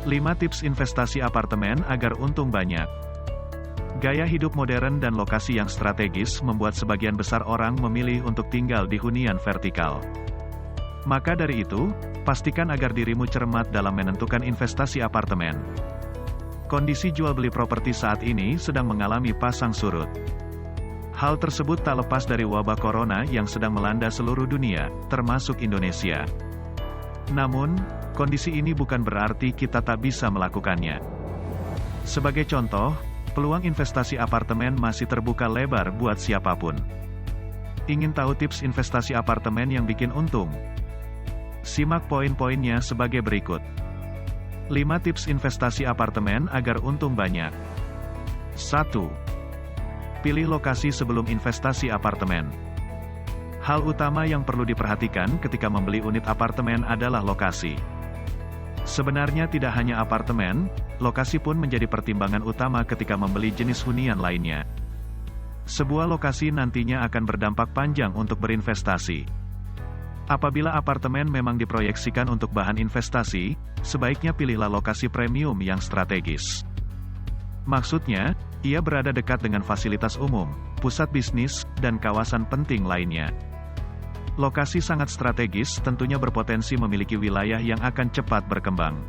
5 tips investasi apartemen agar untung banyak. Gaya hidup modern dan lokasi yang strategis membuat sebagian besar orang memilih untuk tinggal di hunian vertikal. Maka dari itu, pastikan agar dirimu cermat dalam menentukan investasi apartemen. Kondisi jual beli properti saat ini sedang mengalami pasang surut. Hal tersebut tak lepas dari wabah corona yang sedang melanda seluruh dunia, termasuk Indonesia. Namun, kondisi ini bukan berarti kita tak bisa melakukannya. Sebagai contoh, peluang investasi apartemen masih terbuka lebar buat siapapun. Ingin tahu tips investasi apartemen yang bikin untung? Simak poin-poinnya sebagai berikut. 5 tips investasi apartemen agar untung banyak. 1. Pilih lokasi sebelum investasi apartemen. Hal utama yang perlu diperhatikan ketika membeli unit apartemen adalah lokasi. Sebenarnya tidak hanya apartemen, lokasi pun menjadi pertimbangan utama ketika membeli jenis hunian lainnya. Sebuah lokasi nantinya akan berdampak panjang untuk berinvestasi. Apabila apartemen memang diproyeksikan untuk bahan investasi, sebaiknya pilihlah lokasi premium yang strategis. Maksudnya, ia berada dekat dengan fasilitas umum, pusat bisnis, dan kawasan penting lainnya. Lokasi sangat strategis tentunya berpotensi memiliki wilayah yang akan cepat berkembang.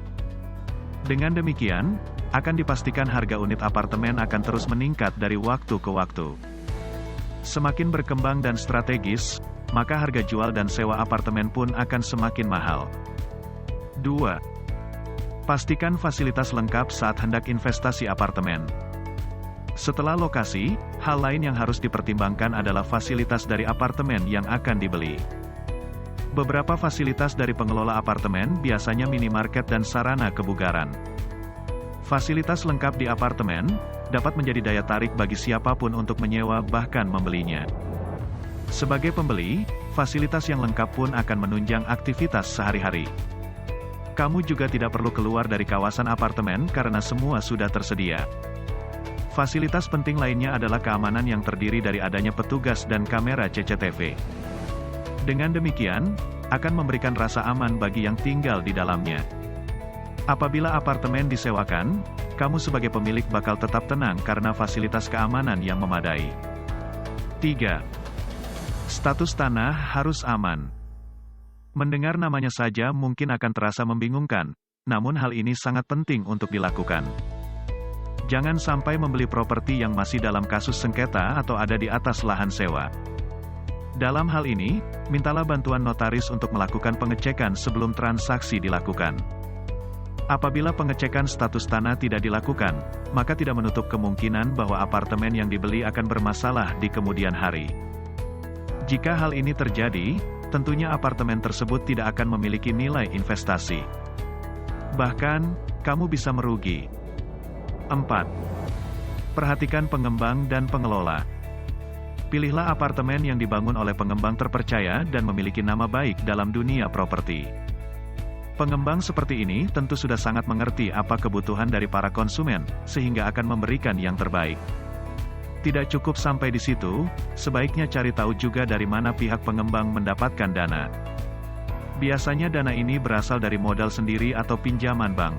Dengan demikian, akan dipastikan harga unit apartemen akan terus meningkat dari waktu ke waktu. Semakin berkembang dan strategis, maka harga jual dan sewa apartemen pun akan semakin mahal. 2. Pastikan fasilitas lengkap saat hendak investasi apartemen. Setelah lokasi, hal lain yang harus dipertimbangkan adalah fasilitas dari apartemen yang akan dibeli. Beberapa fasilitas dari pengelola apartemen biasanya minimarket dan sarana kebugaran. Fasilitas lengkap di apartemen dapat menjadi daya tarik bagi siapapun untuk menyewa bahkan membelinya. Sebagai pembeli, fasilitas yang lengkap pun akan menunjang aktivitas sehari-hari. Kamu juga tidak perlu keluar dari kawasan apartemen karena semua sudah tersedia. Fasilitas penting lainnya adalah keamanan yang terdiri dari adanya petugas dan kamera CCTV. Dengan demikian, akan memberikan rasa aman bagi yang tinggal di dalamnya. Apabila apartemen disewakan, kamu sebagai pemilik bakal tetap tenang karena fasilitas keamanan yang memadai. 3. Status tanah harus aman. Mendengar namanya saja mungkin akan terasa membingungkan, namun hal ini sangat penting untuk dilakukan. Jangan sampai membeli properti yang masih dalam kasus sengketa atau ada di atas lahan sewa. Dalam hal ini, mintalah bantuan notaris untuk melakukan pengecekan sebelum transaksi dilakukan. Apabila pengecekan status tanah tidak dilakukan, maka tidak menutup kemungkinan bahwa apartemen yang dibeli akan bermasalah di kemudian hari. Jika hal ini terjadi, tentunya apartemen tersebut tidak akan memiliki nilai investasi. Bahkan, kamu bisa merugi. 4. Perhatikan pengembang dan pengelola. Pilihlah apartemen yang dibangun oleh pengembang terpercaya dan memiliki nama baik dalam dunia properti. Pengembang seperti ini tentu sudah sangat mengerti apa kebutuhan dari para konsumen, sehingga akan memberikan yang terbaik. Tidak cukup sampai di situ, sebaiknya cari tahu juga dari mana pihak pengembang mendapatkan dana. Biasanya dana ini berasal dari modal sendiri atau pinjaman bank.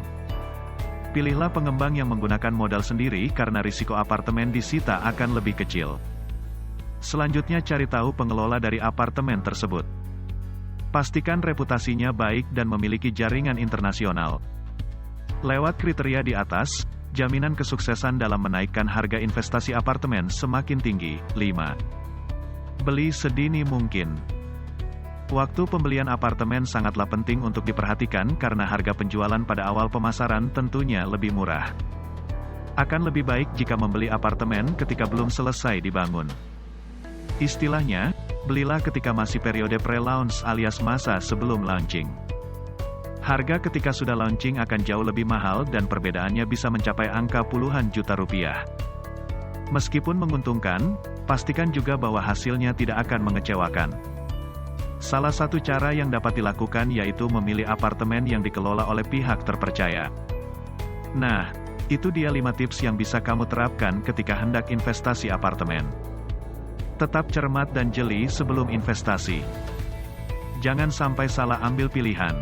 Pilihlah pengembang yang menggunakan modal sendiri karena risiko apartemen disita akan lebih kecil. Selanjutnya cari tahu pengelola dari apartemen tersebut. Pastikan reputasinya baik dan memiliki jaringan internasional. Lewat kriteria di atas, jaminan kesuksesan dalam menaikkan harga investasi apartemen semakin tinggi. 5. Beli sedini mungkin. Waktu pembelian apartemen sangatlah penting untuk diperhatikan karena harga penjualan pada awal pemasaran tentunya lebih murah. Akan lebih baik jika membeli apartemen ketika belum selesai dibangun. Istilahnya, belilah ketika masih periode pre-launch alias masa sebelum launching. Harga ketika sudah launching akan jauh lebih mahal dan perbedaannya bisa mencapai angka puluhan juta rupiah. Meskipun menguntungkan, pastikan juga bahwa hasilnya tidak akan mengecewakan. Salah satu cara yang dapat dilakukan yaitu memilih apartemen yang dikelola oleh pihak terpercaya. Nah, itu dia 5 tips yang bisa kamu terapkan ketika hendak investasi apartemen. Tetap cermat dan jeli sebelum investasi. Jangan sampai salah ambil pilihan.